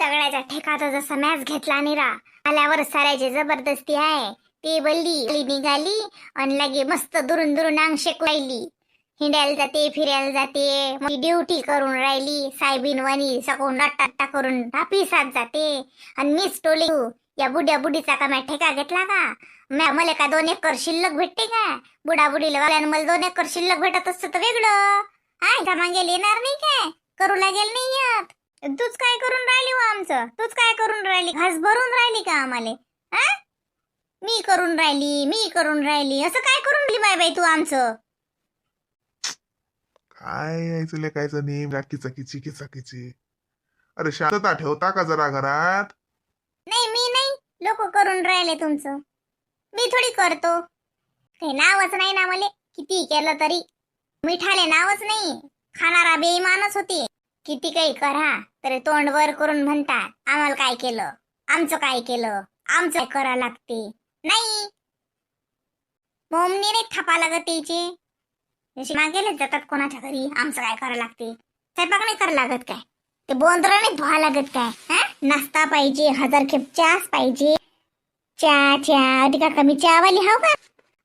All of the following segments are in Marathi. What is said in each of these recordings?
सगळ्याच्या ठेकाचा जसा मॅच घेतला निरा आल्यावर साऱ्याची जबरदस्ती आहे. ती बल्ली निघाली आणि लगे मस्त दुरून दुरून अंग शेकवायली. हिंडायला जाते, फिरायला जाते, मग ड्युटी करून राहिली साहेबीन वाणी सकून नट्टा करून ऑफिसात जाते. आणि मिस टोली या बुड्या बुडीचा का मॅ ठेका घेतला का? मला का 2 एकर शिल्लक भेटते का? बुडीला वाल्यानं मला 2 एकर शिल्लक भेटत असतं तर वेगळं. का मागेल येणार नाही काय? करू लागेल नाही येत. तूच काय करून राहिली हो आमचं? तूच काय करून राहिली? घास भरून राहिली का आम्हाला? मी करून राहिली असं काय करून राहिली माय बाई तू आमचं? काय यायचं लेकायचं नेम राखीचा किची. अरे शांतता ठेवता का जरा घरात? नाही मी नाही, लोक करून राहिले तुमचं. मी थोडी करतो. ते नावच नाही ना मला. किती केलं तरी मिठाले नावच नाही. खाणारा बेईमानच होती. किती काही करा तरी तोंड वर करून म्हणतात आम्हाला काय केलं, आमचं काय केलं, आमचं काय करा लागते. नाही मोमनी नाही थापा लागत यायचे. जशी मागेलेच जातात कोणाच्या घरी आमचं काय करा लागते. स्वयंपाक नाही करा लागत काय? ते बोंद्र नाही धुवा लागत काय? नाश्ता पाहिजे, 1000 खेप चहाच पाहिजे. चहा ती का कमी चहावाली हाव का?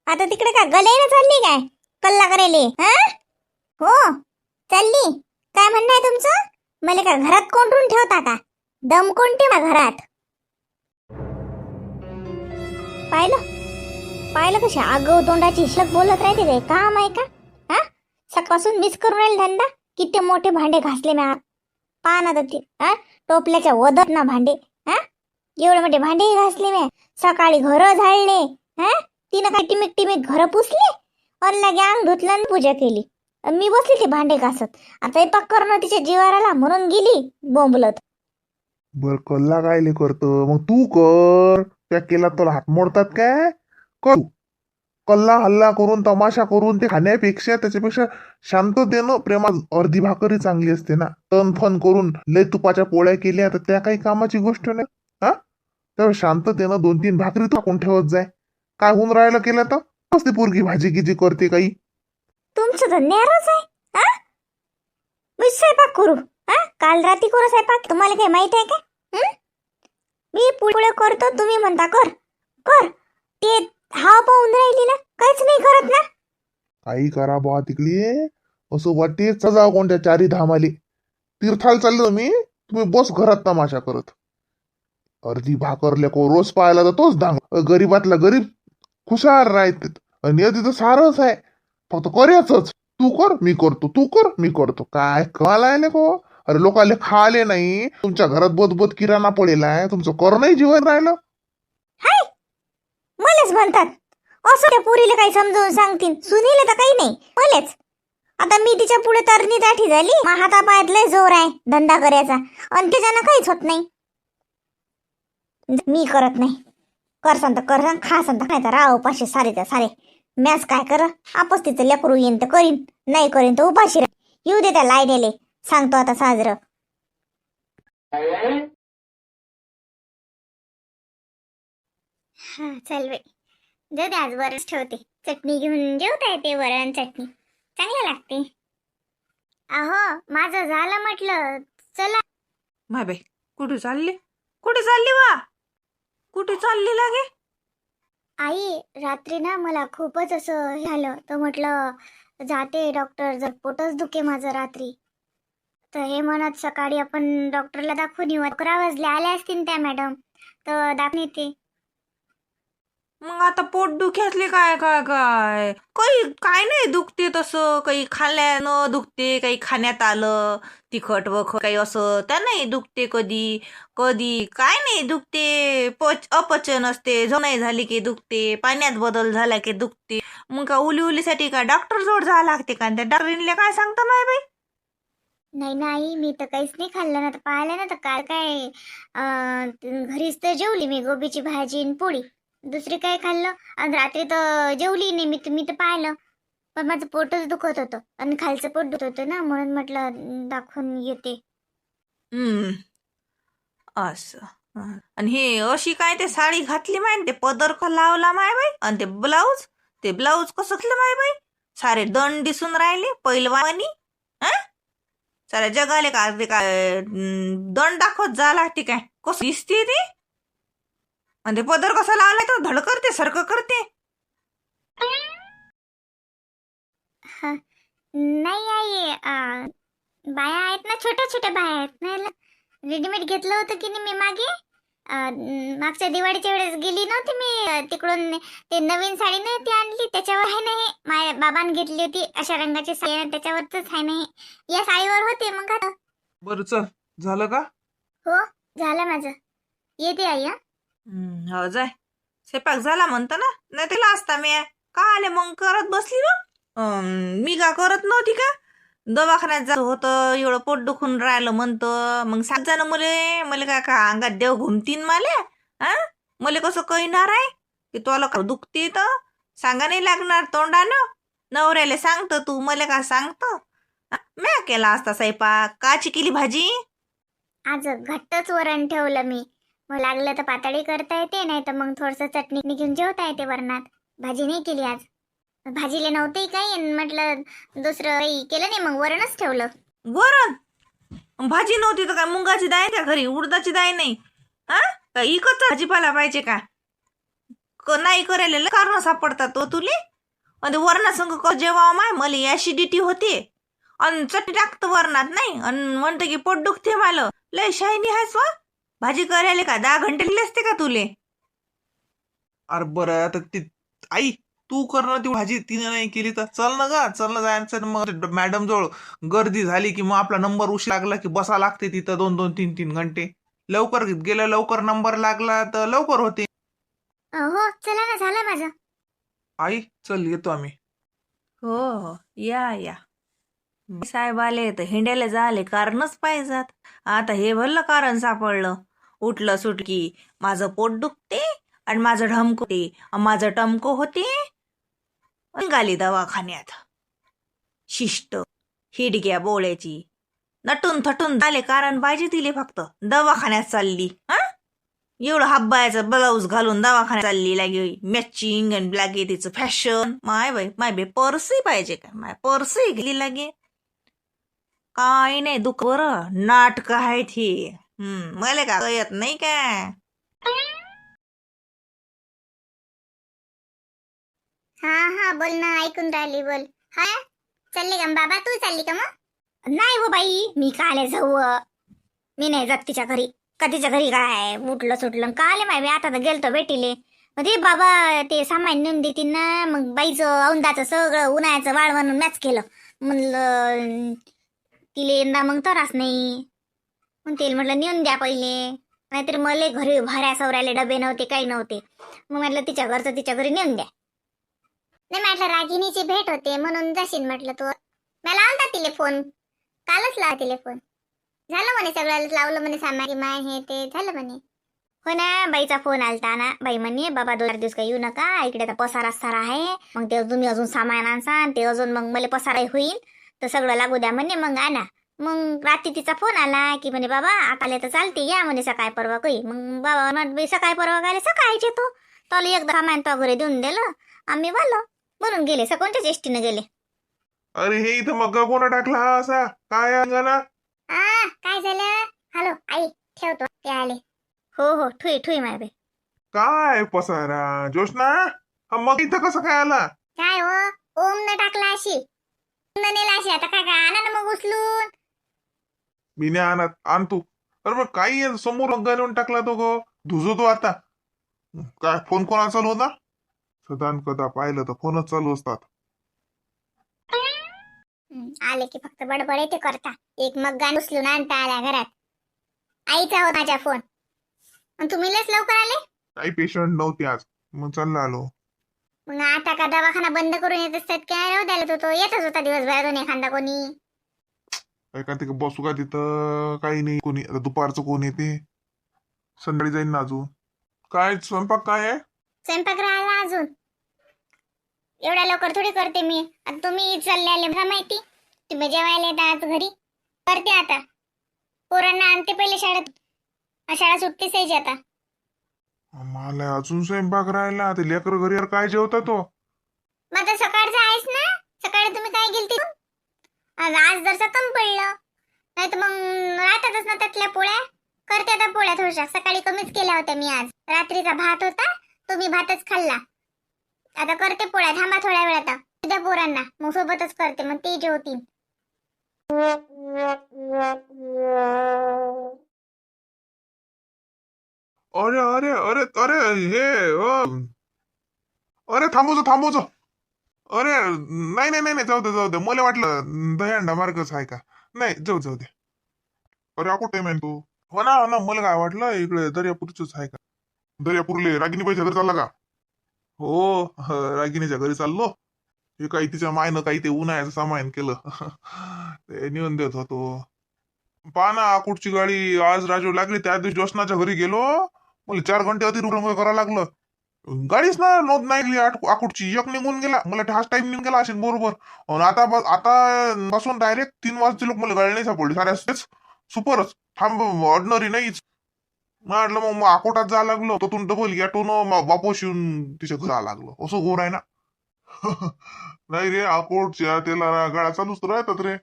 आता तिकडे का गलेला चालली काय कल्ला करेले? हो चालली. काय म्हणणं आहे तुमचं? मला का घरात कोंडून ठेवता का? दम कोण ठेवा घरात? पाहिलं कशा आगाऊ तोंडाची हिशक बोलत राहते ते. काम आहे का? सकाळपासून मिस करून राहील धंदा. किती मोठे भांडे घासले मी. पहा ना ती टोपल्याच्या वदत ना भांडे. एवढे मोठे भांडे घासले मी. सकाळी घर झाडले. तिनं काय टिमिक घर पुसले आणि लगे अंग धुतलं आणि पूजा केली. मी बसली ते भांडे घासत. आता स्वयंपाक करणं तिच्या जीवाराला म्हणून गेली बोंबलत. बर कल्ला कायले करतो मग तू कर. त्या केला तुला हात मोडतात काय? कर. कल्ला हल्ला करून तमाशा करून ते खाण्यापेक्षा त्याच्यापेक्षा शांततेनं प्रेमात अर्धी भाकरी चांगली असते ना. तन फन करून लय तुपाच्या पोळ्या केल्या तर त्या काही कामाची गोष्ट नाही. त्यावेळी शांततेनं 2-3 भाकरी टाकून ठेवत जाय. काय होऊन राहिलं केलं तर कसली पोरगी भाजी गिजी करते काही. तुमचं तर नेरच आहे. मी स्वयंपाक करू? काल रात्री करू स्वयंपाक? तुम्हाला काही माहित आहे का? मी पुढे करतो, तुम्ही म्हणता कर. ते हाव पाहून राहिली ना, काहीच नाही करत ना. काही करा बा तिकडे असं वाटते जाऊ कोणत्या 4 धामाले तीर्थाला चाललो मी. तुम्ही बस घरात तमाशा करत. अर्धी भाकरले को रोज पाहायला तर तोच धांग. गरीबातला गरीब खुशाल राहते. आणि या तिथं सारच आहे. फक्त करायचंच. तू कर मी करतो, तू कर मी करतो. काय कमाला आहे को? अरे लोकाले खाले नाही. तुमच्या घरात बोध किराणा पडेला आहे. तुमचं कर नाही जीवन राहिलं. मलाच म्हणतात असं. त्या पुरीला काही समजून सांगतील. सुनील तर काही नाही, मलाच. आता मी तिच्या पुढे तरणी दाठी झाली. हातापायात लय जोर आहे धंदा करायचा आणि त्याच्यानं काहीच होत नाही. मी करत नाही. करसान तर करसान, खासान तर नाही तर राह उपाशी सारे त्या सारे. मॅच काय कर आपस तिचं लेकरू येईन तर करीन, नाही करीन तर उपाशी राह. येऊ दे त्या लाईनेले. सांगतो आता साजरं. चल बाई जाऊ दे, आज वरच ठेवते. चटणी घेऊन जेवता येते. वरण चटणी चांगलं लागते. अहो माझं झालं म्हटलं. चला. माय बाई कुठे चालली वा? कुठे चालली लागे? आई रात्री ना मला खूपच असं झालं तर म्हटलं जाते डॉक्टर. जर पोटच दुखे माझं रात्री तर हे म्हणत सकाळी आपण डॉक्टरला दाखवून येऊ. 11 वाजले आल्या असतील त्या मॅडम तर दाखवून येते. मग आता पोट दुख्यातले काय काय काय काही काय नाही दुखते तसं. काही खाल्ल्यानं दुखते, काही खाण्यात आलं तिखट वखट काही असं त्या नाही दुखते. कधी कधी काय नाही दुखते. अपचन असते, नाही झाली की दुखते, पाण्यात बदल झाला की दुखते. मग का उलीसाठी का डॉक्टर जोड जावं लागते का? त्या डॉक्टरीनले काय सांगता माय बाई? नाही मी तर काहीच नाही खाल्लं ना. तर पाहिलं ना तर काल काय घरीच तर जेवली मी. गोबीची भाजी आणि पोळी. दुसरी काय खाल्लं. आणि रात्री तर जेवली नाही मी तर पाहिलं. पण माझं पोटच दुखत होतं आणि खालचं पोट दुखत होतं ना, म्हणून म्हटलं दाखवून येते. असं. आणि हे अशी काय ते साडी घातली माय, ते पदर का लावला माय बाई, आणि ते ब्लाऊज कसं घातलं माय बाई. सारे दंड दिसून राहिले पैलवानी. साऱ्या जगाले का ते काय दंड दाखवत जा लागते काय कसं दिसते ती आणि ते पदर कसा लावलाय तो धड करते सारखं करते. नाही आई, बाया आहेत ना, छोट्या छोट्या बाया आहेत ना. रेडीमेड घेतलं होतं की नाही मी मागे, मागच्या दिवाळीच्या वेळेस गेली नव्हती मी तिकडून. ते नवीन साडी नाही ती आणली, त्याच्यावर आहे ना हे माझ्या बाबांनी घेतली होती अशा रंगाची साडी आहे, त्याच्यावरच आहे ना हे. या साडीवर होते मग आता. बरं चल, झालं का? हो झालं माझं. येते आई. हो जाय, स्वयंपाक झाला म्हणतो ना, नाही तिला असता मी का आले मग करत बसली ना. मी का करत नव्हती का, दवाखान्यात जात होतं, एवढं पोट दुखून राहिलं म्हणतं. मग सात जण मला काय का अंगात देव घुमतीन मला. मला कसं कळणार आहे की तुला का दुखते तर सांगा नाही लागणार तोंडानं. नवऱ्याला सांगतं तू, मला का सांगतं. मी केला असता स्वयंपाक. काची केली भाजी? आज घट्टच वरण ठेवलं मी. मग लागलं तर पातळी करता येते, नाही तर मग थोडस चटणी घेऊन जेवता येते वरणात. भाजी नाही केली आज, भाजीला नव्हती काही, म्हटलं दुसरं काही केलं नाही, मग वरणच ठेवलं. वरण भाजी नव्हती तर काय मुंगाची डाळ का घरी, उडदाची डाळ नाही? का इकत भाजीपाला पाहिजे का? नाही करायला कारण सापडतात तो तुले. आणि वरणासंग जेव्हा माय मला ऍसिडिटी होते आणि चटणी टाकतं वरणात नाही आणि म्हणतं की पोट दुखते मला. लय शायनी आहेस वा. भाजी करायला का 10 घंटे लागले असते का तुले? अरे बरं आता ती आई तू कर ना ती भाजी, तिने नाही केली तर चल ना गा, चल ना जायचं. मग मॅडम जवळ गर्दी झाली की मग आपला नंबर उशीर लागला की बसा लागते तिथं 2-2, 3-3 घंटे. लवकर गेलं, लवकर नंबर लागला तर लवकर होते. हो चला ना, झालं माझं. आई चल येतो आम्ही. हो या साहेब आले तर हिंड्याला झाले कारणच पाहिजात. आता हे भरलं कारण सापडलं. उठलं सुटकी माझं पोट दुखते आणि माझं ढमकते, माझं टमको होते. निघाली दवाखान्यात. शिष्ट हिडग्या बोळ्याची नटून थटून झाले कारण पाहिजे तिले फक्त. दवाखान्यात चालली एवढं हब्बायचं ब्लाऊज घालून दवाखान्यात चालली. लागे मॅचिंग आणि लागे तिचं फॅशन. माय बाई पर्सही पाहिजे का? माय पर्सही गेली लागे. काय नाही दुःख बरं नाटक आहे ती. मला का कळत नाही काय? हा बोल ना, ऐकून राहिली, बोल. हा चालली का बाबा? तू चालली का मग? नाही हो बाई, मी काले जाऊ. मी नाही जात तिच्या घरी. का तिच्या घरी काय उठलं सुटलं काले माय. आता तर गेलतो भेटीले, ते बाबा ते सामान नेऊन देतील ना. मग बाईचं औंदाचं सगळं उन्हाळ्याचं वाळ म्हणून मॅच केलं. म्हणलं तिले यंदा मग तरास नाही. मग तेल म्हटलं नेऊन द्या पहिले, नाहीतर मला घरी भऱ्या सवऱ्याले डबे नव्हते, काही नव्हते. मग म्हटलं तिच्या घरचं तिच्या घरी नेऊन द्या. नाही म्हटलं रागिनीची भेट होते म्हणून जाशील म्हटलं तू. मला आलता तिले फोन, कालच लावा तिले फोन. झालं म्हणे सगळं लावलं म्हणे, सामारी माय हे ते झालं म्हणे. हो ना, बाईचा फोन आलता ना. बाई म्हणे बाबा 2-4 दिवस काही येऊ नका, इकडे तर पसारा सारा आहे. मग ते तुम्ही अजून सामान आणसा, ते अजून मग मला पसारा होईल तर सगळं लागू द्या म्हणे, मग आणा. मग रात्री तिचा फोन आला की म्हणे बाबा आता आले तर चालते, या म्हणे सकाळी परवा काही. मग बाबा म्हण सकाळी परवा काय सकाळीच येतो. तर एकदा सामान तो घरी देऊन दिलं, आम्ही वालो म्हणून गेले. कोणत्याच एसटीने गेले. अरे हे इथं मग कोणा टाकला हा असा काय अंगणा? काय झालं? हॅलो आई, ठेवतो, ते आले. हो ठुई माय बाई. काय पसारा जोशना, हा मग इथं कसं काय आला? काय हो, ओम न टाकला अशी, नेला अशी. आता काय आणा ना मग उचलून. मी नाही आणत, आण तू. अरे मग काही समोर गणून टाकला तो गो, धुजो तो आता. काय फोन कोणाला चालू होता? सदान कदा पाहिलं तर फोनच चालू असतात. आले की फक्त बडबड ते करता. एक मग्गा उचलून आणता आल्या घरात. आईचा होता माझा फोन. आणि तुम्ही लस लवकर आले. काही पेशंट नव्हते आज, मग चालला आलो. मग आता का दवाखाना बंद करून येत असतात काय? राहू द्यायला तो येतच होता दिवसभरातून एखादा कोणी. काय का बसू का तिथं? काही नाही कोणी. आता दुपारचं कोण येते, संध्याकाळी जाईन ना अजून. काय स्वयंपाक काय आहे? स्वयंपाक राहिला अजून. एवढ्या लवकर थोडी करते मी. आता तुम्ही चालले आले मला माहिती. तुम्ही जेवायला येता आज घरी. करते आता. पोरांना आणते पहिले शाळेत. शाळा सुट्टीच यायची आता. मला अजून स्वयंपाक राहिला. ते लेकर घरी काय जेवता तो? मग आता सकाळचं आहेस ना. सकाळी तुम्ही काय गेलते? आज जर कम पडलं नाही तर मग राहतातच ना त्यातल्या पोळ्या. करते आता पोळ्या थोड्याशा. सकाळी कमीच केल्या होत्या मी आज. रात्रीचा भात होता तो मी भातच खाल्ला. आता करते पोळ्या. थांबा थोड्या वेळात. उद्या पोरांना मग सोबतच करते, मग ते जेवतील. अरे अरे अरे अरे हे अरे थांबवतो. अरे नाही नाही नाही नाही, जाऊ दे. मला वाटलं दहीहंडा मार्गच आहे का. नाही, जाऊ दे. अरे अको टाइम आहे तू. हो ना, मला काय वाटलं इकडे दर्यापूरच आहे का. दर्यापूरले रागिनी पैसे घरी चालला का. हो, रागिनीच्या घरी चाललो. हे काही तिच्या मायनं काही ते उन्हाळ्याचं सामान केलं. ते नेऊन देत होतो. पहा ना, आकुटची गाडी आज राजू लागली. त्या दिवशी जोशनाच्या घरी गेलो. मला 4 घंटे अतिरिक्त करावं लागलं. गाडीच ना नोंद नाही गेली. आकुटची एक निघून गेला. मला हाच टाइम निघून गेला असेल बरोबर. आणि आता पासून डायरेक्ट 3 वाजते लोक मला गाडी नाही सापडली. साऱ्या सुपरच थांब, ऑर्डिनरी नाहीच. म्हटलं मग आकोटात जायला लागलो. तिथून डबल गॅटोन वापस येऊन तिच्या घरा लागलो. असं घोर आहे ना. नाही रे, अकोटच्या त्याला गाड्या चालूच तर राहतात रे.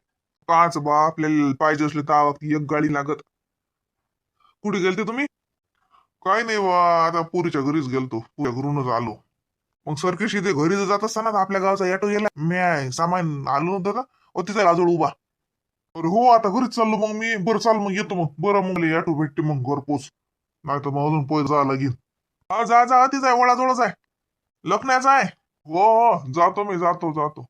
काच बा आपल्याला पाहिजे असले तर एक गाडी लागत. कुठे गेलते तुम्ही. काय नाही बा, आता पुरीच्या घरीच गेलतो. पुऱ्या घरूनच आलो. मग सरकेशी ते घरी जर जात असताना आपल्या गावचा ऑटो गेला. मी सामान आलो नव्हतं का, तिचा राजोड उभा. अरे हो, आता घरीच चाललो मग मी. बरं चाल मग येतो मग. बरं मग ऑटो भेटते मग घर पोच. नाही तर मग अजून पोच जावं लागेल. हा जा तीच आहे, वडाजवळच आहे. लखण्याचा आहे. हो जातो मी, जातो.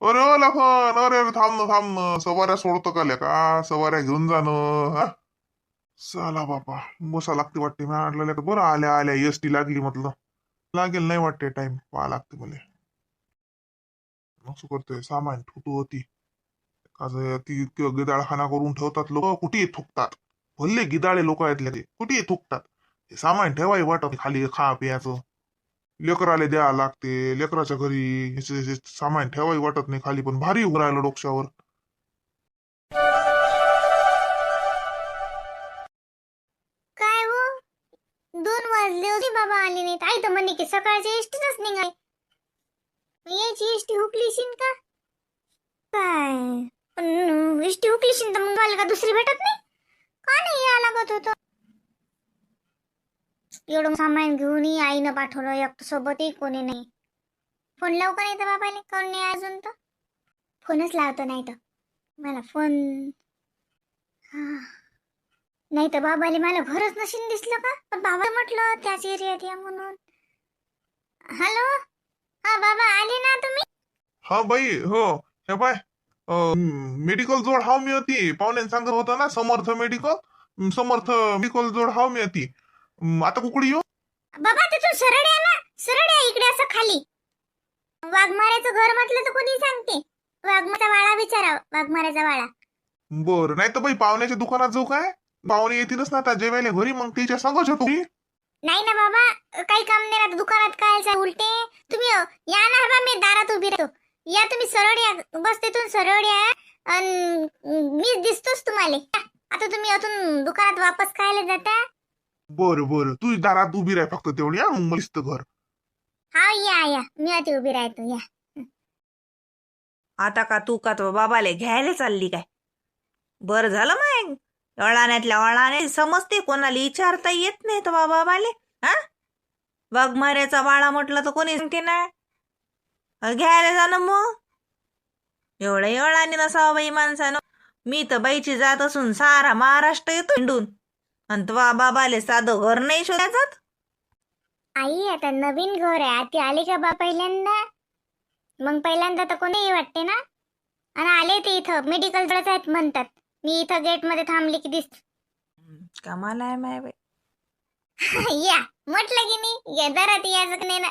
अरे ओ लखन, अरे थांब ना. सवाऱ्या सोडतो का सवाऱ्या घेऊन जाणं. हा चला बापा, बसा लागते वाटते. मी म्हटलं बरं आल्या एसटी लागली म्हटलं. लागेल नाही वाटते टाइम. पाहा लागते मला. असं करतोय सामान ठुटू होती. ती गिदाळखाना करून ठेवतात लोक. कुठेही थुकतात. भल्ले गिदाळे लोक आहेत ते. कुठेही थुकतात. हे सामान ठेवाय वाटत खाली खा प्यायचं. लेकराला द्या लागते. लेकराच्या घरी हे सामान ठेवाय वाटत नाही खाली. पण भारी उभं राहिलं डोक्यावर. काय हो, 2 वाजले होते बाबा आले नाहीत. आई तर म्हणे की सकाळची एसटीच निघाय. यायची एसटी हुकलीशीन का काय. पण एसटी हुकलीशीन तर मग मला का दुसरी भेटत नाही का. नाही या लागत होतं. एवढं सामान घेऊन आईनं पाठवलं. एक सोबतही कोणी नाही. फोन लावू का नाही तर बाबाने. कोण नाही अजून तर फोनच लावतो. नाही तर मला फोन नाही तर बाबाले मला घरच नशीन दिसलं का. पण बाबा म्हटलं त्याच एरियात या म्हणून. हॅलो, हा बाबा आले ना तुम्ही. हा बाई हो. हे बाय मेडिकल जोड हाव मी होती. पाहुण्याने सांगत होता ना, समर्थ मेडिकल जोड हाव मी होती. आता कुकडी येऊ. बाबा तिथून सरळ या ना. सरळ या इकडे असं खाली. वाघमाऱ्याचं घर म्हटलं तर कोणी सांगते. वाघमाऱ्याचा वाडा विचारा. वाघमाऱ्याचा वाडा. बरं, नाही तर बाई पाहुण्याच्या दुकानात जाऊ काय. पाहुणे येतीलच ना आता जेवायला घरी. मग तिच्या सांगच होतो. नाही ना बाबा, काही काम नाही राहत दुकानात. काय उलटे तुम्ही या ना बा. मी दारात उभी राहतो. या तुम्ही सरळ या. बस तिथून सरळ या. मी दिसतोच तुम्हाला. आता तुम्ही अजून दुकानात वापस खायला जाता. बरं तू दारात उभी राह फक्त तेवढी. मग मला दिसतं घर. हा या मी आता उभी राहतो. या आता का तू का तो बाबाले घ्यायला चालली काय. बरं झालं मग. अळाण्यातल्या अळाने समजते. कोणाला विचारता येत नाही तर बाबाले. हा वाघमाऱ्याचा वाडा म्हटलं तर कोणी सांगते ना. घ्यायला जाणं मग. एवढं अळाने नसावं बाई माणसानं. मी तर बाईची जात असून सारा महाराष्ट्र येतो हिंडून. आणि तो बाबाले साधं घर नाही शोधायचं. आई आता नवीन घर आहे. आती आले का बा पहिल्यांदा. मग पहिल्यांदा तर कोणीही वाटते ना. आणि आले ते इथं मेडिकल जवळच आहेत म्हणतात. मी इथं गेट मध्ये थांबली की दिसत. कमाल आहे माय बाई. या म्हटलं की नाही. या दारात यायचं नाही ना.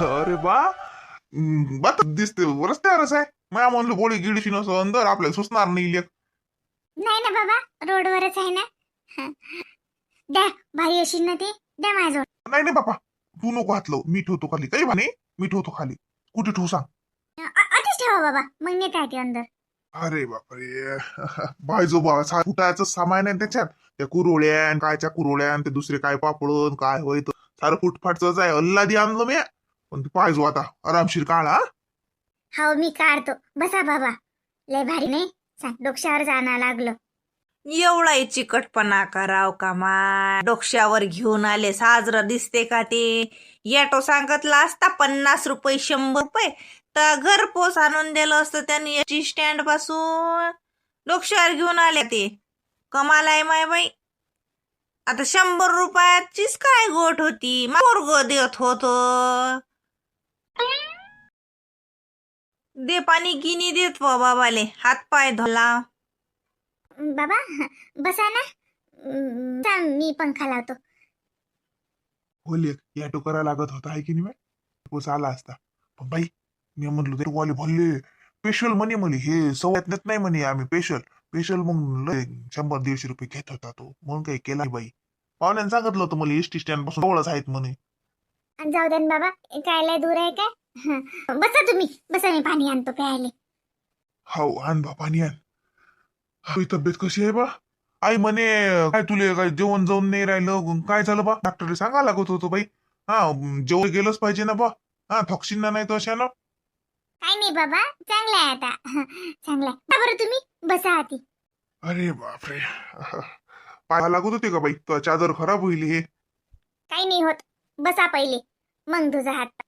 अरे बा दिसते रस्त्यावरच आहे. मला म्हणलं बोळी गिडीशी नसं अंदर आपल्याला सुचणार नाही. लेख नाही ना बाबा, रोडवरच आहे ना. द्या भारी अशी ना ते. द्या माझ्याजवळ. नाही बापा, तू नको हातलो. मी ठेवतो खाली. काही म्हणे मी ठेवतो खाली. कुठे ठेवू सांग. अतिच ठेवा बाबा. मग नेता येते अंदर. अरे बापरे. बायजो बा फुटायचं सामान आहे त्याच्यात. त्या कुरोळ्या कायच्या कुरोळ्या ते दुसरे काय पापडून काय होय सारं फुटफाटच आहे. अल्लादी आणलं मी. पण ते पाहिजो आता आरामशीर काढा. हो मी काढतो. बसा बाबा. लय भारी नाही सांग, डोक्यावर जाणं लागलं. एवढाही चिकटपणा कराव का माय, डोक्यावर घेऊन आले साजरं दिसते का ते. येटो सांगितला असता 50 रुपये 100 रुपये तर घरपोच आणून दिलं असतं त्यांनी एसटी स्टँड पासून. डोक्यावर घेऊन आले ते, कमाल आहे माय बाई. आता 100 रुपयाचीच काय गोट होती, पोरग देत होत. दे पाणी गिनी देत व बाबाले, हात पाय धुला. बाबा बसा ना. सांग मी पंखा लावतो. हो लेक, याटो करा लागत होता आहे की नाही बाई, पोच आला असता. पण बाई मी म्हणलो ते वाले भल्ले स्पेशल म्हणे, म्हणे हे सवयत नाही म्हणे, आम्ही स्पेशल स्पेशल मग लय 100-150 रुपये घेत होता तो, म्हणून काही केला नाही बाई. पाहुण्यानं सांगितलं होतं मला एसटी स्टँड पासून जवळच आहेत म्हणे. आणि जाऊ दे ना बाबा, काय लय दूर आहे काय. बसा तुम्ही, बसा मी पाणी आणतो प्यायले. हो आण बा पाणी आण. तुझी तब्येत कशी आहे बा? आई म्हणे काय तुले काय जेवण जाऊन नाही राहिलं, काय झालं बा? डॉक्टरला सांगा लागत होतं बाई. हा जेवण गेलंच पाहिजे ना बा. हा थकशील ना नाही तर अशानं. काय नाही बाबा, चांगला आहे आता. चांगला आहे. का बरं तुम्ही बसा आधी. अरे बापरे, पाया लागत होते का बाई? तो चादर खराब होईल हे. काही नाही होत, बसा पहिले मग तुझा हात.